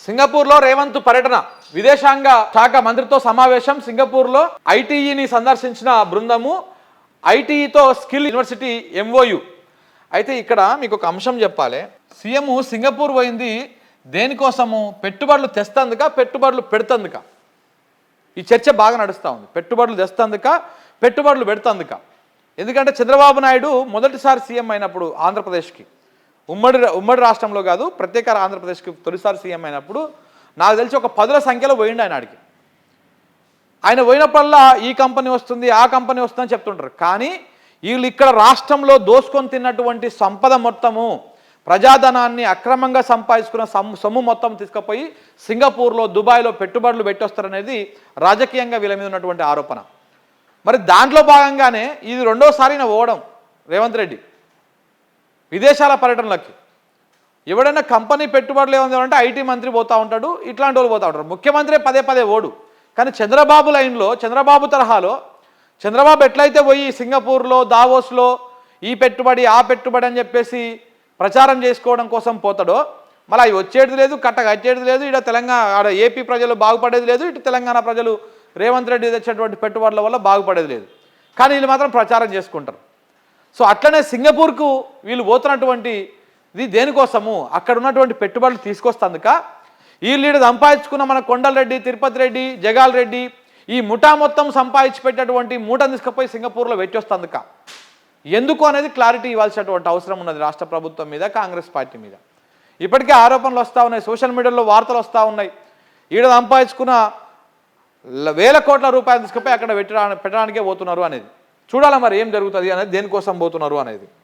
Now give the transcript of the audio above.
సింగపూర్లో రేవంత్ పర్యటన, విదేశాంగ శాఖ మంత్రితో సమావేశం. సింగపూర్లో ఐటీఈని సందర్శించిన బృందము, ఐటీఈతో స్కిల్ యూనివర్సిటీ ఎంఓయు. అయితే ఇక్కడ మీకు ఒక అంశం చెప్పాలి. సీఎం సింగపూర్ పోయింది దేనికోసము? పెట్టుబడులు తెస్తందుక, పెట్టుబడులు పెడుతందుక? ఈ చర్చ బాగా నడుస్తూ ఉంది. పెట్టుబడులు తెస్తందుక, పెట్టుబడులు పెడుతందుక? ఎందుకంటే చంద్రబాబు నాయుడు మొదటిసారి సీఎం అయినప్పుడు ఆంధ్రప్రదేశ్కి, ఉమ్మడి రాష్ట్రంలో కాదు, ప్రత్యేక ఆంధ్రప్రదేశ్కి తొలిసారి సీఎం అయినప్పుడు నాకు తెలిసి ఒక 10ల సంఖ్యలో పోయిండు ఆయన ఆడికి. ఆయన పోయినప్పుడల్లా ఈ కంపెనీ వస్తుంది, ఆ కంపెనీ వస్తుందని చెప్తుంటారు. కానీ వీళ్ళు ఇక్కడ రాష్ట్రంలో దోసుకొని తిన్నటువంటి సంపద మొత్తము, ప్రజాధనాన్ని అక్రమంగా సంపాదించుకున్న సొమ్ము మొత్తం తీసుకుపోయి సింగపూర్లో, దుబాయ్లో పెట్టుబడులు పెట్టొస్తారనేది రాజకీయంగా వీళ్ళ మీద ఉన్నటువంటి ఆరోపణ. మరి దాంట్లో భాగంగానే ఇది రెండోసారి పోవడం రేవంత్ రెడ్డి విదేశాల పర్యటనలకి. ఎవడైనా కంపెనీ పెట్టుబడులు ఏమంటే ఐటీ మంత్రి పోతూ ఉంటాడు, ఇట్లాంటి వాళ్ళు పోతూ ఉంటారు. ముఖ్యమంత్రి పదే పదే ఓడు. కానీ చంద్రబాబు లైన్లో, చంద్రబాబు తరహాలో, చంద్రబాబు ఎట్లయితే పోయి సింగపూర్లో, దావోస్లో ఈ పెట్టుబడి, ఆ పెట్టుబడి అని చెప్పేసి ప్రచారం చేసుకోవడం కోసం పోతాడో, మళ్ళీ అవి వచ్చేది లేదు, కట్టేది లేదు. ఇక్కడ తెలంగాణ, ఆడ ఏపీ ప్రజలు బాగుపడేది లేదు, ఇటు తెలంగాణ ప్రజలు రేవంత్ రెడ్డి తెచ్చేటువంటి పెట్టుబడుల వల్ల బాగుపడేది లేదు. కానీ వీళ్ళు మాత్రం ప్రచారం చేసుకుంటారు. సో అట్లనే సింగపూర్కు వీళ్ళు పోతున్నటువంటి ఇది దేనికోసము? అక్కడ ఉన్నటువంటి పెట్టుబడులు తీసుకొస్తందుక? వీళ్ళు సంపాదించుకున్న మన కొండలరెడ్డి, తిరుపతి రెడ్డి, జగాల్ రెడ్డి, ఈ ముఠా మొత్తం సంపాదించి పెట్టేటువంటి మూటను తీసుకుపోయి సింగపూర్లో పెట్టొస్తందుక? ఎందుకు అనేది క్లారిటీ ఇవ్వాల్సినటువంటి అవసరం ఉన్నది రాష్ట్ర ప్రభుత్వం మీద, కాంగ్రెస్ పార్టీ మీద. ఇప్పటికే ఆరోపణలు వస్తూ ఉన్నాయి, సోషల్ మీడియాలో వార్తలు వస్తూ ఉన్నాయి. ఈడ సంపాదించుకున్న వేల కోట్ల రూపాయలు తీసుకుపోయి అక్కడ పెట్టడానికే పోతున్నారు అనేది. చూడాలి మరి ఏం జరుగుతుంది అనేది, దేనికోసం పోతున్నారు అనేది.